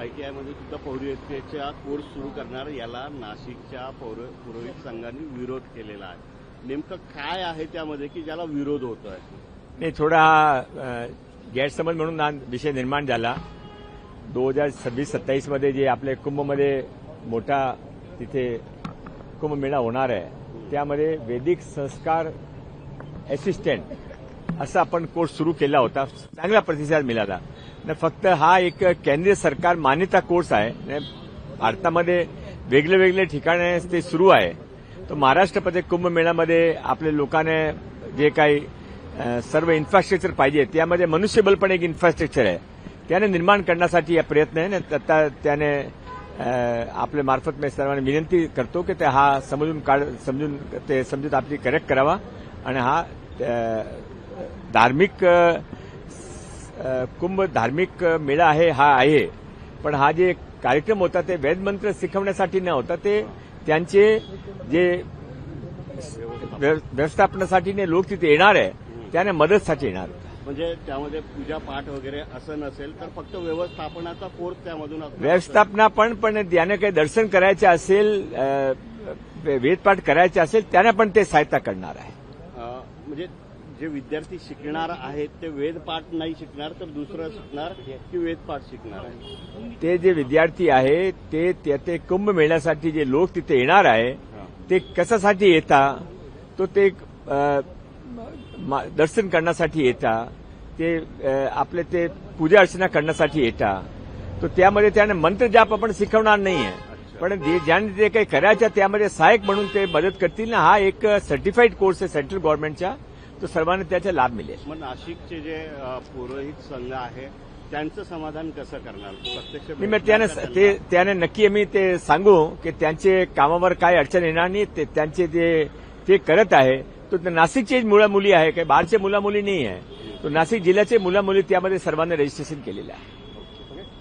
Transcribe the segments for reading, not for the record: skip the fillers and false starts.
ITI मध्ये सुद्धा पौरोहित्याचा course सुरू करणार याला नाशिकच्या पुरोहित संघाने विरोध केलेला आहे। नेमकं काय आहे त्यामध्ये की ज्याला विरोध होतोय? नाही, थोडा गैरसमज म्हणून हा विषय निर्माण झाला। 2026-27 मध्ये जे आपले कुंभमध्ये मोठा तिथे कुंभमेळा होणार आहे त्यामध्ये वैदिक संस्कार असिस्टंट असा आपण कोर्स सुरू केला होता। चांगला प्रतिसाद मिळाला। फक्त हा एक केंद्रीय सरकार मान्यता कोर्स आहे। भारतामध्ये वेगळे वेगळे ठिकाणे ते सुरू आहे। तो महाराष्ट्रामध्ये कुंभमेळ्यामध्ये आपल्या लोकांना जे काही सर्व इन्फ्रास्ट्रक्चर पाहिजे त्यामध्ये मनुष्यबळ पण एक इन्फ्रास्ट्रक्चर आहे त्याने निर्माण करण्यासाठी हा प्रयत्न आहे। आता त्याने आपल्या मार्फत मी सर्वांना विनंती करतो की ते हा समजून आपली करेक्ट करावा आणि हा धार्मिक कुंभ धार्मिक मेळा आहे पण हा जे कार्यक्रम होता ते वेदमंत्र शिकवण्यासाठी न होता ते त्यांचे जे व्यवस्थापनासाठी लोक तिथे येणार आहे त्याने मदतसाठी येणार होता। म्हणजे त्यामध्ये पूजा पाठ वगैरे असं नसेल तर फक्त व्यवस्थापनाचा कोर्स त्यामधून व्यवस्थापना पण ज्याने काही दर्शन करायचे असेल वेदपाठ करायचे असेल त्याने पण ते सहायता करणार आहे। म्हणजे जे विद्यार्थी शिकणार आहेत ते वेदपाठ नाही शिकणार तर दुसरं शिकणार की वेदपाठ शिकणार आहे? ते जे विद्यार्थी आहे ते कुंभमेळ्यासाठी जे लोक तिथे येणार आहे ते कशासाठी येतात तो ते दर्शन करण्यासाठी येतात ते आपले ते पूजा अर्चना करण्यासाठी येतात। तो त्यामध्ये त्याने मंत्र जाप आपण शिकवणार नाहीये पण ज्याने जे काही करायचं त्यामध्ये सहाय्यक म्हणून ते मदत करतील ना। हा एक सर्टिफाईड कोर्स आहे सेंट्रल गव्हर्नमेंटचा तो सर्वांना त्याचा लाभ मिळेल। मग नाशिकचे जे पुरोहित संघ आहे त्यांचं समाधान कसं करणार? प्रत्यक्ष त्याने नक्की आम्ही ते सांगू की त्यांचे कामावर काय अडचण येणार नाही। त्यांचे ते करत आहे तो नाशिकचे मुलामुली आहे काही बाहेरचे मुलामुली नाही आहे। तो नाशिक जिल्ह्याचे मुलामुली त्यामध्ये सर्वांनी रजिस्ट्रेशन केलेलं आहे।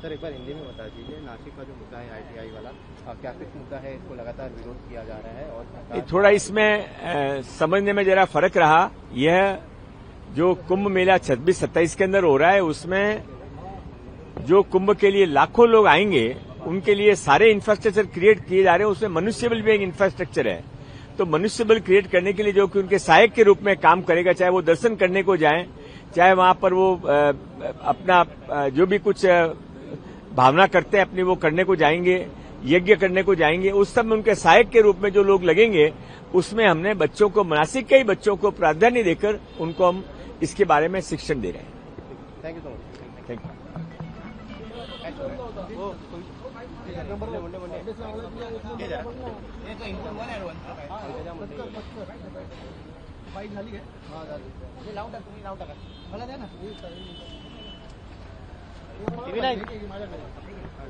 सर एक बार हिंदी में बता दीजिए नासिक का जो मुद्दा है ITI वाला क्या कुछ मुद्दा है इसको लगातार विरोध किया जा रहा है और थोड़ा इसमें समझने में जरा फर्क रहा। यह जो कुंभ मेला 26-27 के अंदर हो रहा है उसमें जो कुंभ के लिए लाखों लोग आएंगे उनके लिए सारे इंफ्रास्ट्रक्चर क्रिएट किए जा रहे हैं। उसमें मनुष्यबल भी एक इंफ्रास्ट्रक्चर है तो मनुष्यबल क्रिएट करने के लिए जो कि उनके सहायक के रूप में काम करेगा चाहे वो दर्शन करने को जाए चाहे वहां पर वो अपना जो भी कुछ भावना करते हैं अपनी वो करने को जाएंगे यज्ञ करने को जाएंगे उस सब में उनके सहायक के रूप में जो लोग लगेंगे उसमें हमने बच्चों को नासिक के ही बच्चों को प्राधान्य देकर उनको हम इसके बारे में शिक्षण दे रहे हैं। Thank you so much. Thank you.